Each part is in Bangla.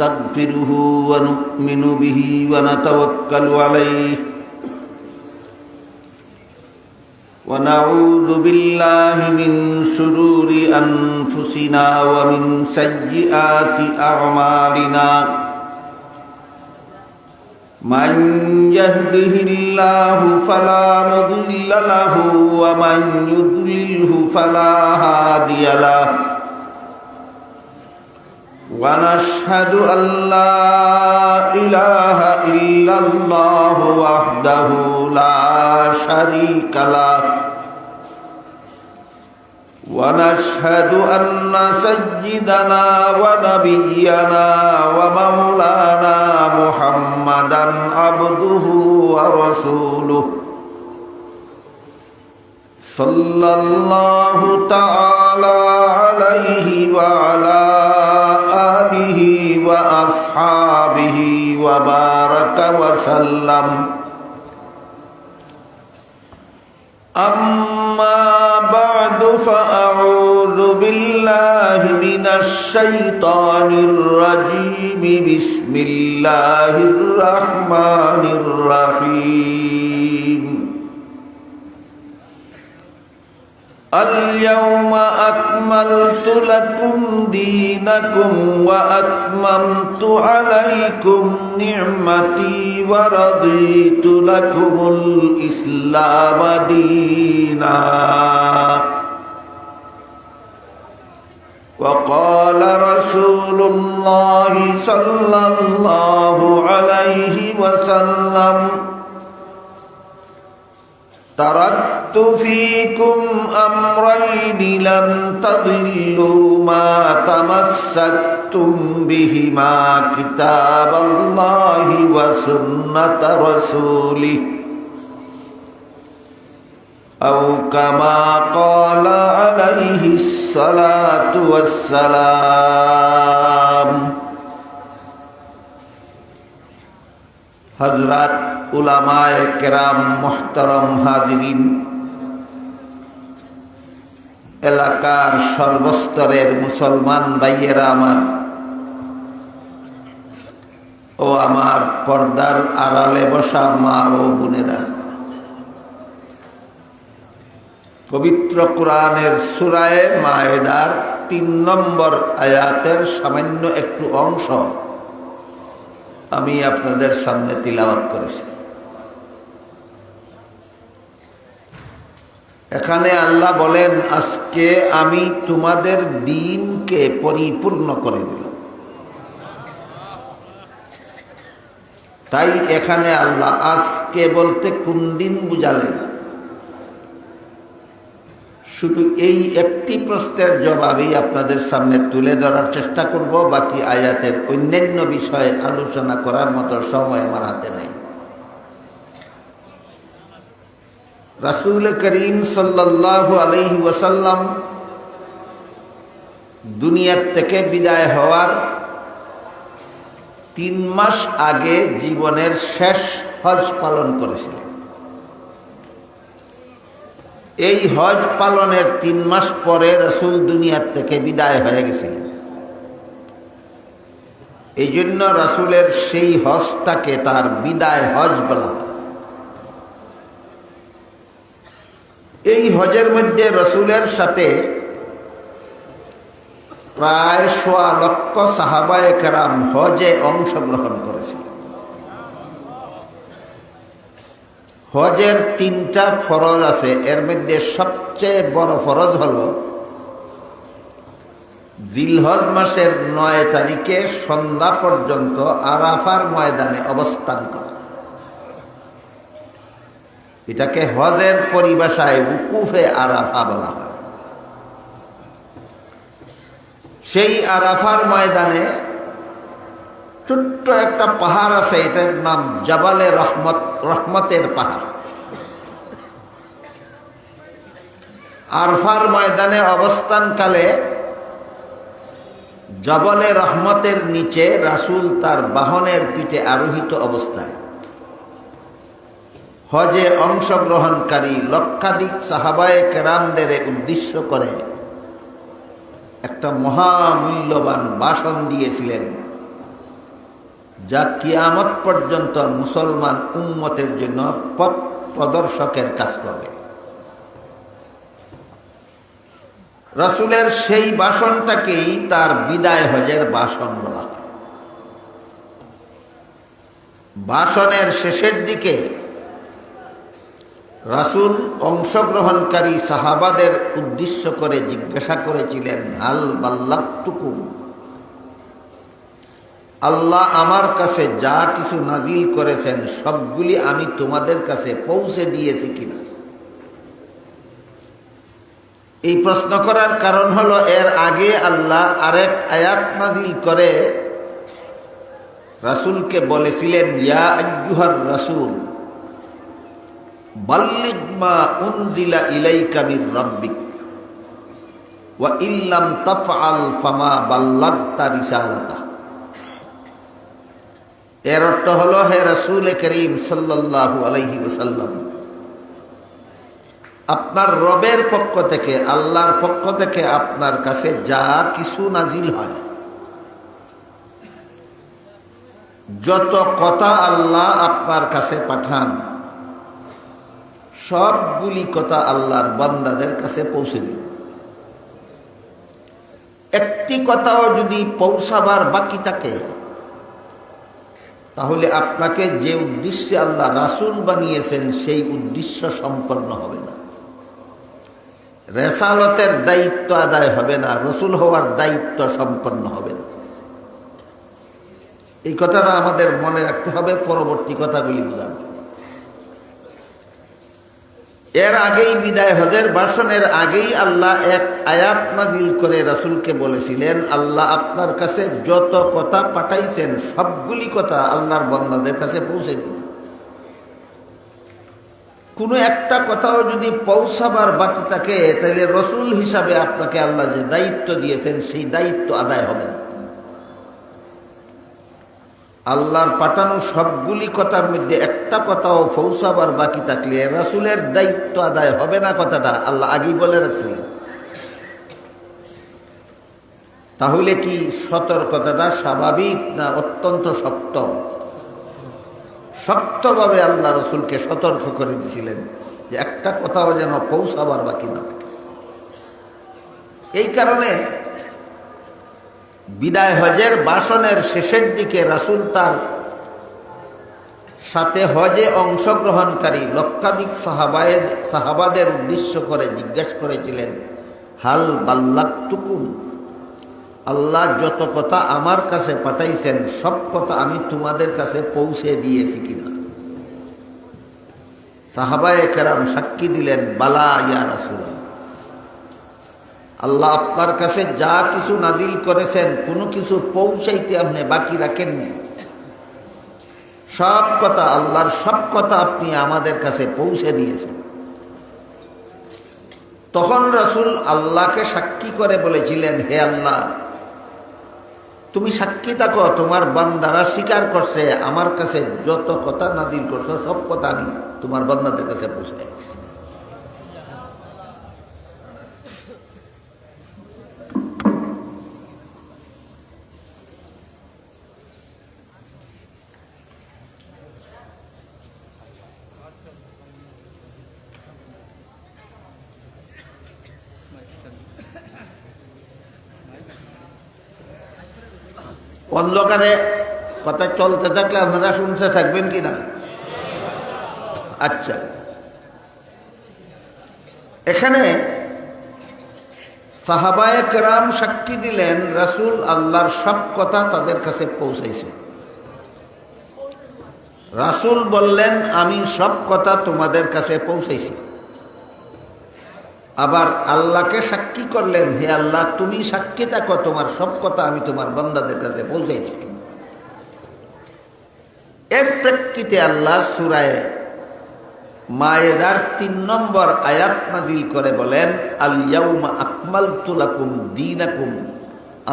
ونستغفره ونؤمن به ونتوكل عليه ونعوذ بالله من شرور أنفسنا ومن سيئات أعمالنا من يهده الله فلا مضل له ومن يضلله فلا هادي له ونشهد أن لا إله إلا الله وحده لا شريك له ونشهد أن سيدنا ونبينا ومولانا محمدا عبده ورسوله صلى الله تعالى عليه وعلى آله وأصحابه وبارك وسلم أما بعد فأعوذ بالله من الشيطان الرجيم بسم الله الرحمن الرحيم اليوم أكملت لكم دينكم وأتممت عليكم نعمتي ورضيت لكم الإسلام دينا وقال رسول الله صلى الله عليه وسلم تركت فيكم أمرين لن تضلوا ما تمسكتم بهما كتاب الله وسنة رسوله أو كما قال عليه الصلاة والسلام हजरत उलमाए केराम मोहतरम हाजिरिन एलाकार सर्वस्तरेर मुसलमान भाइयेरा आमार ओ आमार पर्दार आड़ाले बसा मा ओ बोनेरा पवित्र कुरानेर सूराए माएदार 3 नम्बर आयातेर सामान्य एकटू अंश আমি আপনাদের সামনে তিলাওয়াত করেছি। এখানে আল্লাহ বলেন, আজকে আমি তোমাদের দ্বীনকে পরিপূর্ণ করে দিলাম। তাই এখানে আল্লাহ আজকে বলতে কোন দিন বুঝালেন? শুধু এই একটি প্রশ্নের জবাবই আপনাদের সামনে তুলে ধরার চেষ্টা করব। বাকি আয়াতের অন্যান্য বিষয়ে আলোচনা করার মতো সময় আমার হাতে নেই। রাসূল করিম সাল্লাল্লাহু আলাইহি ওয়াসাল্লাম দুনিয়ার থেকে বিদায় হওয়ার 3 মাস আগে জীবনের শেষ হজ পালন করেছিলেন। এই হজ পালনের 3 মাস পরে রাসূল দুনিয়ার থেকে বিদায় হয়ে গেছিলেন। এই জন্য রাসূলের সেই হজটাকে তার বিদায় হজ বলা হয়। এই হজের মধ্যে রাসূলের সাথে প্রায় 1.25 লক্ষ সাহাবায়ে কেরাম হজে অংশগ্রহণ করেছিলেন। হজের 3টা ফরজ আছে, এর মধ্যে সবচেয়ে বড় ফরজ হলো জিলহজ মাসের 9 তারিখে সন্ধ্যা পর্যন্ত আরাফার ময়দানে অবস্থান করা। এটাকে হজের পরিভাষায় উকুফে আরাফা বলা হয়। সেই আরাফার ময়দানে ছোট্ট একটা পাহাড় আছে, এটার নাম জাবালে রহমত, রহমতের পাহাড়। আরফার ময়দানে অবস্থানকালে জবলে রহমতের নিচে রাসূল তার বাহনের পিঠে আরোহিত অবস্থায় হজে অংশগ্রহণকারী লক্ষাধিক সাহাবায়ে কেরামদের উদ্দেশ্য করে একটা মহামূল্যবান ভাষণ দিয়েছিলেন। যা কিয়ামত পর্যন্ত মুসলমান উম্মতের জন্য পথ প্রদর্শকের কাজ করবে। রাসূলের সেই ভাষণটাকেই তার বিদায় হজের ভাষণ বলা হয়। ভাষণের শেষের দিকে রাসূল অংশগ্রহণকারী সাহাবাদের উদ্দেশ্য করে জিজ্ঞাসা করেছিলেন, হাল বাল্লাগতুকুম, আল্লাহ আমার কাছে যা কিছু নাজিল করেছেন সবগুলি আমি তোমাদের কাছে পৌঁছে দিয়েছি কিনা। এই প্রশ্ন করার কারণ হলো, এর আগে আল্লাহ আরেক আয়াত নাজিল করে রাসূলকে বলেছিলেন, ইয়া আইয়ুহার রাসূল বাল্লিগ মা উনজিলা ইলাইকা মির রাব্বিক ওয়া ইল্লাম তাফআল ফামা বাল্লাগতা রিসালাতা। এর অর্থ হলো, হে রাসূল করিম সাল্লাল্লাহু আলাইহি ওয়াসাল্লাম, আপনার রবের পক্ষ থেকে, আল্লাহর পক্ষ থেকে আপনার কাছে যা কিছু নাজিল হয়, যত কথা আল্লাহ আপনার কাছে পাঠান, সবগুলি কথা আল্লাহর বান্দাদের কাছে পৌঁছে দিন। একটি কথাও যদি পৌঁছাবার বাকি থাকে, তাহলে আপনাকে যে উদ্দেশ্যে আল্লাহ রাসূল বানিয়েছেন সেই উদ্দেশ্য সম্পন্ন হবে না, রেসালতের দায়িত্ব আদায় হবে না, রসুল হওয়ার দায়িত্ব সম্পন্ন হবে না। এই কথাটা আমাদের মনে রাখতে হবে পরবর্তী কথাগুলি বুঝার। এর আগেই বিদায় হজের ভাষণের আগেই আল্লাহ এক আয়াত নাজিল করে রাসূলকে বলেছিলেন, আল্লাহ আপনার কাছে যত কথা পাঠাইছেন সবগুলি কথা আল্লাহর বান্দাদের কাছে পৌঁছে দিন। কোনো একটা কথাও যদি পৌঁছাবার বাকি থাকে, তাহলে রসুল হিসাবে আপনাকে আল্লাহ যে দায়িত্ব দিয়েছেন সেই দায়িত্ব আদায় হবে না। আল্লাহর পাঠানো সবগুলি কথার মধ্যে একটা কথাও পৌঁছাবার বাকি থাকলে রাসূলের দায়িত্ব আদায় হবে না, কথাটা আল্লাহ আগেই বলে রাখছিলেন। তাহলে কি সতর্কতাটা স্বাভাবিক না অত্যন্ত শক্ত? শক্তভাবে আল্লাহ রসুলকে সতর্ক করে দিয়েছিলেন যে একটা কথাও যেন পৌঁছাবার বাকি না থাকে। এই কারণে বিদায় হজের ভাষণের শেষের দিকে রাসূল তার সাথে হজে অংশগ্রহণকারী লক্ষাধিক সাহাবাদের উদ্দেশ্য করে জিজ্ঞাসা করেছিলেন, হাল বাল্লাগতুকুম, আল্লাহ যত কথা আমার কাছে পাঠাইছেন সব কথা আমি তোমাদের কাছে পৌঁছে দিয়েছি কিনা। সাহাবায়ে কেরাম সাক্ষী দিলেন, বালা ইয়া রাসূল, আল্লাহ আপনার কাছে যা কিছু নাজিল করেছেন কোনো কিছু পৌঁছাইতে আপনি বাকি রাখেননি, সব কথা, আল্লাহর সব কথা আপনি আমাদের কাছে পৌঁছে দিয়েছেন। তখন রাসূল আল্লাহকে সাক্ষী করে বলেছিলেন, হে আল্লাহ, তুমি সাক্ষী থাকো, তোমার বান্দারা স্বীকার করছে আমার কাছে যত কথা নাজিল করছো সব কথা আমি তোমার বান্দাদের কাছে পৌঁছাই। অন্ধকারে কথা চলতে থাকলে আপনারা শুনতে থাকবেন কিনা? আচ্ছা, এখানে সাহাবায়ে কেরাম সাক্ষী দিলেন রাসূল আল্লাহর সব কথা তাদের কাছে পৌঁছাইছে। রাসূল বললেন, আমি সব কথা তোমাদের কাছে পৌঁছাইছি। আবার আল্লাহকে সাক্ষী করলেন, হে আল্লাহ, তুমি সাক্ষী থাকো, তোমার সব কথা আমি তোমার বান্দাদের কাছে পৌঁছাইছি। এর প্রেক্ষিতে আল্লাহ সূরা মায়েদার ৩ নম্বর আয়াত নাজিল করে বলেন, আল ইয়াউমা আকমালতু লাকুম দীনাকুম,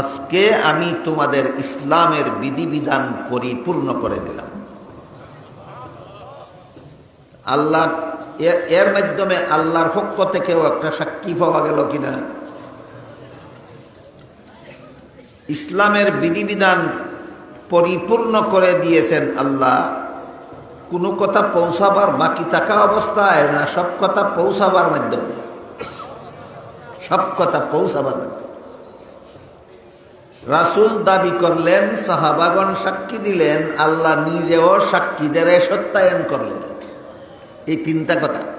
আজকে আমি তোমাদের ইসলামের বিধিবিধান পরিপূর্ণ করে দিলাম। আল্লাহ এর মাধ্যমে আল্লাহর পক্ষ থেকেও একটা সাক্ষী পাওয়া গেল কিনা। ইসলামের বিধিবিধান পরিপূর্ণ করে দিয়েছেন আল্লাহ। কোনো কথা পৌঁছাবার বাকি থাকা অবস্থায় না, সব কথা পৌঁছাবার মাধ্যমে, সব কথা পৌঁছাবার মাধ্যমে। রাসূল দাবি করলেন, সাহাবাগণ সাক্ষী দিলেন, আল্লাহ নিজেও সাক্ষীদের সত্যায়ন করলেন। এই তিনটা কথা।